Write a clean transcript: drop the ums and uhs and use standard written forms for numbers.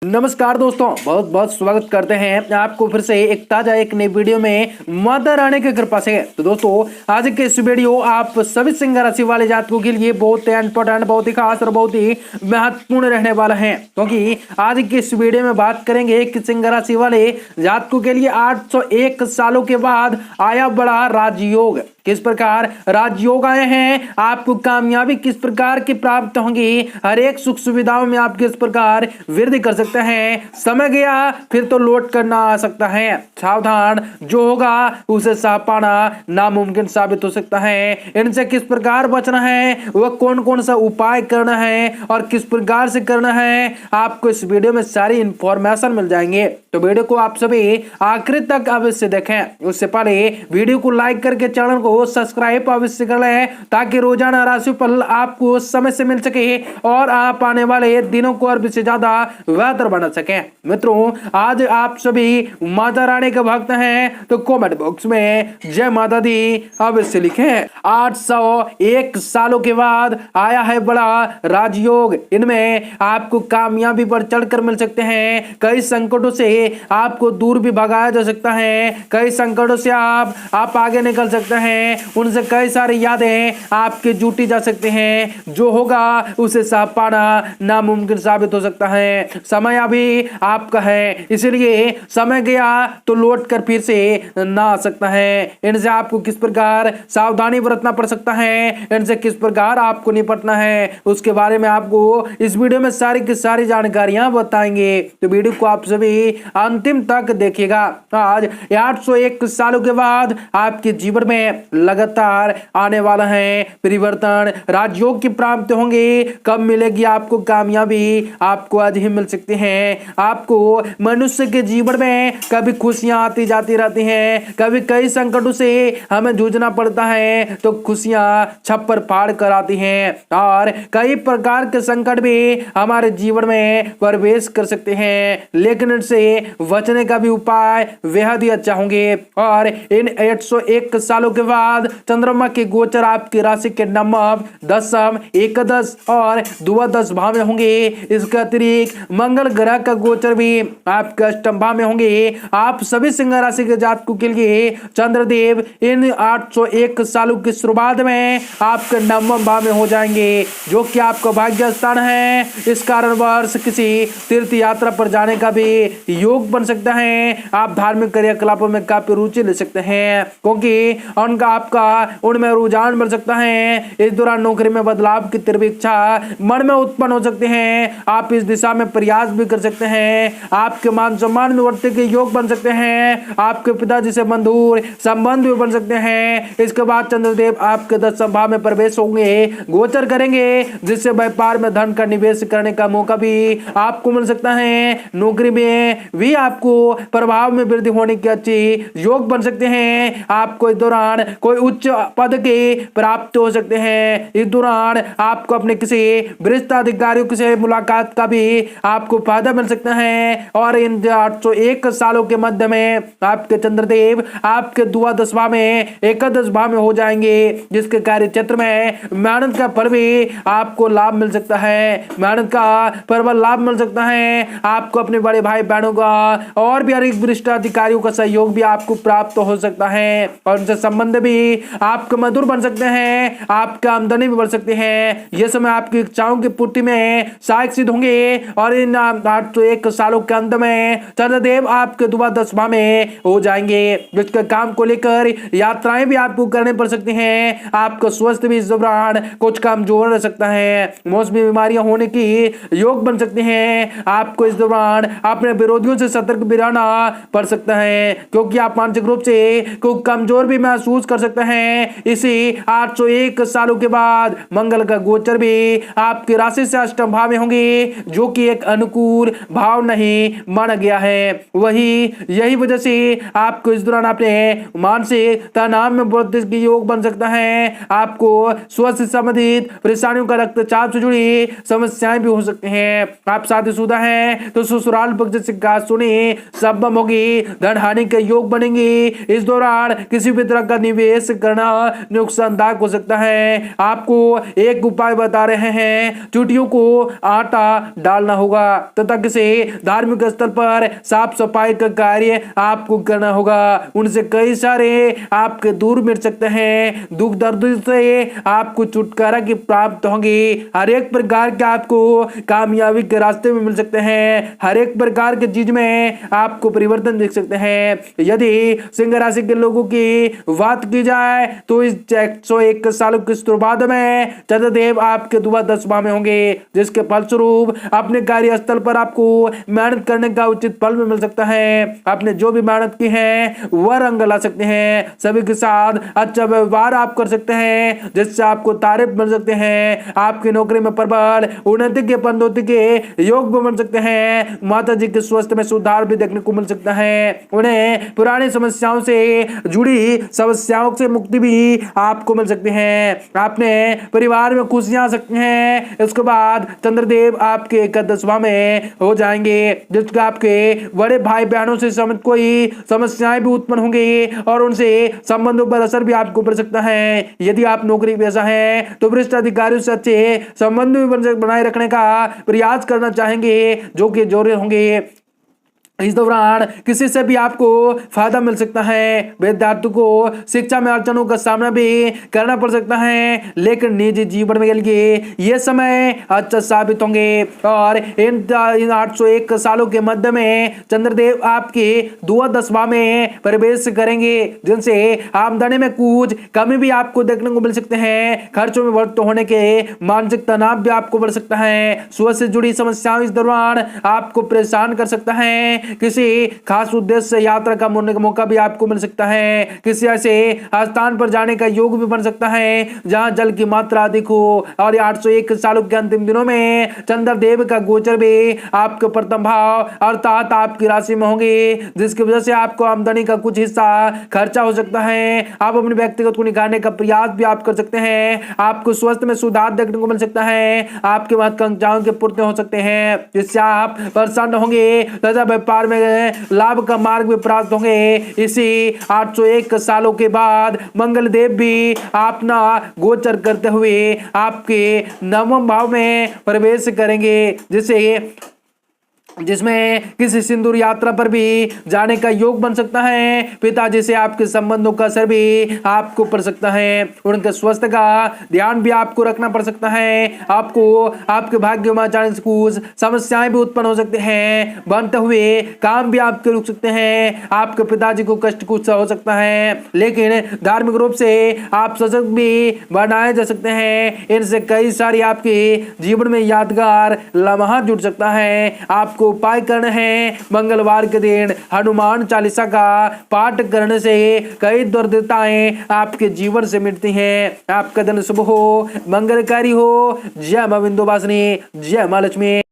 नमस्कार दोस्तों, बहुत बहुत स्वागत करते हैं आपको फिर से एक ताजा एक नई वीडियो में माता रानी की कृपा से। तो दोस्तों, आज के इस वीडियो आप सभी सिंह राशि वाले जातकों के लिए बहुत इंपॉर्टेंट, बहुत ही खास और बहुत ही महत्वपूर्ण रहने वाला है, क्योंकि आज के इस वीडियो में बात करेंगे कि सिंह राशि वाले जातकों के लिए 801 सालों के बाद आया बड़ा राजयोग। किस प्रकार राजयोग आए हैं, आपको कामयाबी किस प्रकार की प्राप्त होंगी, हर एक सुख सुविधाओं में आप किस प्रकार वृद्धि कर सकते हैं। समय गया फिर तो लौट करना आ सकता है, सावधान, जो होगा उसे साफ पाना नामुमकिन साबित हो सकता है। इनसे किस प्रकार बचना है, वह कौन कौन सा उपाय करना है और किस प्रकार से करना है, आपको इस वीडियो में सारी इंफॉर्मेशन मिल जाएंगे। तो वीडियो को आप सभी आखिर तक अवश्य देखें। उससे पहले वीडियो को लाइक करके चैनल को सब्सक्राइब अवश्य कर लें, ताकि रोजाना राशिफल आपको समय से मिल सके और आप आने वाले दिनों को और भी से ज्यादा बेहतर बना सके। मित्रों, आज आप सभी माता रानी के भक्त हैं तो कमेंट बॉक्स में जय माता दी अवश्य लिखें। 801 सालों के बाद आया है बड़ा राजयोग। इनमें आपको कामयाबी पर चढ़कर मिल सकते हैं। कई संकटों से आपको दूर भी भगाया जा सकता है। कई संकटों से आप आगे निकल सकते हैं। उनसे कई सारी यादें आपके जुटी जा सकती हैं। जो होगा उसे साफ पाना नामुमकिन साबित हो सकता है। समय अभी आपका है, इसलिए समय गया तो लौट कर फिर से ना आ सकता है। इनसे आपको किस प्रकार सावधानी बरतना पड़ सकता है, इनसे किस प्रकार आपको निपटना है, उसके बारे में आपको इस वीडियो में सारी की सारी जानकारियां बताएंगे। तो वीडियो को आप सभी अंतिम तक देखिएगा। आज 801 सालों के बाद आपके जीवन में लगातार आने वाला है परिवर्तन, राजयोग की प्राप्ति होंगे। कब मिलेगी आपको कामयाबी, आपको आज ही मिल सकती है। आपको मनुष्य के जीवन में कभी खुशियां आती जाती रहती हैं, कभी कई संकटों से हमें जूझना पड़ता है तो खुशियां छप्पर फाड़ कर आती हैं, और कई प्रकार के संकट भी हमारे जीवन में प्रवेश कर सकते हैं। लेकिन इनसे बचने का भी उपाय बेहद ही अच्छा होंगे। और इन 801 सालों के बाद चंद्रमा के गोचर आपकी राशि के नवम, दसम, एकादश और द्वादश भाव में होंगे। इसके अतिरिक्त मंगल ग्रह का गोचर भी आपके अष्टम भाव में होंगे। आप सभी सिंह राशि के जातकों के लिए चंद्रदेव इन 801 सालों की शुरुआत में आपके नवम भाव में हो जाएंगे, जो कि आपका भाग्य स्थान है। इस कारणवश किसी तीर्थ यात्रा पर जाने का भी योग बन सकता है। आप धार्मिक क्रियाकलापों में काफी रुचि ले सकते हैं, क्योंकि उनका आपका उनमें रुझान बढ़ सकता है। इस दौरान नौकरी में बदलाव की तीव्र इच्छा मन में उत्पन्न हो सकती है। आप इस दिशा में प्रयास भी कर सकते हैं। आपके मान सम्मान में बढ़ने के योग बन सकते हैं। आपके पिताजी से मधुर संबंध भी बन सकते हैं। इसके बाद चंद्रदेव आपके 10वें भाव में प्रवेश होंगे, गोचर करेंगे, जिससे व्यापार में धन का निवेश करने का मौका भी आपको मिल सकता है। नौकरी में भी आपको प्रभाव में वृद्धि होने की अच्छी योग बन सकते हैं। आपको इस दौरान कोई उच्च पद के प्राप्त हो सकते हैं। इस दौरान आपको अपने किसी वरिष्ठ अधिकारियों से मुलाकात का भी आपको फायदा मिल सकता है। और इन 801 सालों के मध्य में आपके चंद्रदेव आपके द्वादश भाव में, एकादश भाव में हो जाएंगे, जिसके कार्य क्षेत्र में मेहनत का फल भी आपको लाभ मिल सकता है। मेहनत का प्रबल लाभ मिल सकता है। आपको अपने बड़े भाई बहनों का और भी अधिक वरिष्ठ अधिकारियों का सहयोग भी आपको प्राप्त हो सकता है, और उनसे संबंध भी आपके मधुर बन सकते हैं। आपका आमदनी भी बढ़ सकती है। यह समय आपकी इच्छाओं की पूर्ति में सहायक सिद्ध होंगे। और इन 801 सालों के अंत में चंद्रदेव आपके द्वादश भाव में हो जाएंगे, जिसके काम को लेकर यात्राएं भी आपको करनी पड़ सकती हैं। आपका स्वास्थ्य भी इस दौरान कुछ कमजोर रह सकता है। मौसमी बीमारियां होने की योग बन सकती हैं। आपको इस दौरान अपने विरोधियों से सतर्क भी रहना पड़ सकता है, क्योंकि आप मानसिक रूप से कुछ कमजोर भी महसूस कर सकते हैं। इसी 801 सालों के बाद मंगल का गोचर भी आपकी राशि से अष्टम भाव में होंगे, जो कि एक अनुकूल भाव नहीं माना गया है। यही वजह से आपको इस दौरान अपने मानसिक तनाव में बढ़ोतरी की योग बन सकता है। आपको स्वास्थ्य संबंधित परेशानियों का, रक्तचाप से जुड़ी समस्याएं भी हो सकती हैं। आप शादीशुदा हैं तो ससुराल पक्ष से सुनी संभव होगी। धन हानि के योग बनेंगे। इस दौरान किसी भी तरह का निवेश प्रवेश करना नुकसानदायक हो सकता है। आपको एक उपाय बता रहे हैं, चुटियों को आटा डालना होगा तथा किसी धार्मिक स्थल पर साफ सफाई का कार्य आपको करना होगा। उनसे कई सारे आपके दूर मिट सकते हैं। दुख दर्द से आपको छुटकारा की प्राप्त होगी। हर एक प्रकार के आपको कामयाबी के रास्ते में मिल सकते हैं। हर एक प्रकार के चीज में आपको परिवर्तन देख सकते हैं। यदि सिंह राशि के लोगों की बात की जाए तो इस 101 सालों की शुरुआत में चंद्रदेव आपके दुआ 10वां में होंगे, जिसके फलस्वरूप अपने कार्यस्थल पर आपको मेहनत करने का उचित फल भी मिल सकता है। आपने जो भी मेहनत की है वह रंग ला सकते हैं। सभी के साथ अच्छा व्यवहार आप कर सकते हैं, जिससे आपको तारीफ मिल सकते हैं। आपकी नौकरी में प्रबल उन्नति के पदोन्नति के योग भी बन सकते हैं। माता जी के स्वास्थ्य में सुधार भी देखने को मिल सकता है। उन्हें पुरानी समस्याओं से जुड़ी समस्याओं से मुक्ति भी आपको मिल सकती है। आपने परिवार में खुशियां आ सकती हैं। इसके बाद चंद्रदेव आपके 10वां में हो जाएंगे, जिसके आपके बड़े भाई बहनों से संबंधित कोई समस्याएं भी उत्पन्न होंगी और उनसे संबंधों पर असर भी आपको पड़ सकता है। यदि आप नौकरी पेशा हैं तो वरिष्ठ अधिकारियों से अच्छे संबंध भी बनाए रखने का प्रयास करना चाहेंगे, जो कि जरूरी होंगे। इस दौरान किसी से भी आपको फायदा मिल सकता है। विद्यार्थी को शिक्षा में अड़चनों का सामना भी करना पड़ सकता है, लेकिन निजी जीवन में लिए ये समय अच्छा साबित होंगे। और इन 801 सालों के मध्य में चंद्रदेव आपके दुआ 10वां में प्रवेश करेंगे, जिनसे आमदनी में कुछ कमी भी आपको देखने को मिल सकते हैं। खर्चों में बढ़ोतरी होने के मानसिक तनाव भी आपको बढ़ सकता है। स्वास्थ्य से जुड़ी समस्याएं इस दौरान आपको परेशान कर सकता है। किसी खास उद्देश्य से यात्रा का मौका भी आपको मिल सकता है। किसी ऐसे स्थान पर जाने का योग भी बन सकता है जहां जल की मात्रा अधिक हो। और 801 सालों के अंतिम दिनों में चंद्रदेव का गोचर भी आपके प्रथम भाव अर्थात आपकी राशि में होंगे, जिसकी वजह से आपको आमदनी का कुछ हिस्सा खर्चा हो सकता है। आप अपने व्यक्तिगत को निकालने का प्रयास भी आप कर सकते हैं। आपको स्वास्थ्य में सुधार देखने को मिल सकता है। आपके महत्वाकांक्षाओं के पूर्ति हो सकते हैं, जिससे आप प्रसन्न होंगे तथा व्यापार में लाभ का मार्ग भी प्राप्त होंगे। इसी 801 सालों के बाद मंगल देव भी अपना गोचर करते हुए आपके 9वें भाव में प्रवेश करेंगे, जिसमें किसी सिंदूर यात्रा पर भी जाने का योग बन सकता है। पिताजी से आपके संबंधों का असर भी आपको पड़ सकता है। उनके स्वास्थ्य का ध्यान भी आपको रखना पड़ सकता है। आपको आपके भाग्य में अचानक से कुछ समस्याएं भी उत्पन्न हो सकते हैं। बनते हुए काम भी आपके रुक सकते हैं। आपके पिताजी को कष्ट कुछ हो सकता है, लेकिन धार्मिक रूप से आप सशक्त भी बनाए जा सकते हैं। इनसे कई सारी आपके जीवन में यादगार लम्हा जुड़ सकता है। आपको उपाय करना है, मंगलवार के दिन हनुमान चालीसा का पाठ करने से कई दुर्दशाएं आपके जीवन से मिटती हैं। आपका दिन शुभ हो, मंगलकारी हो। जय मां विंध्यवासिनी, जय मां लक्ष्मी।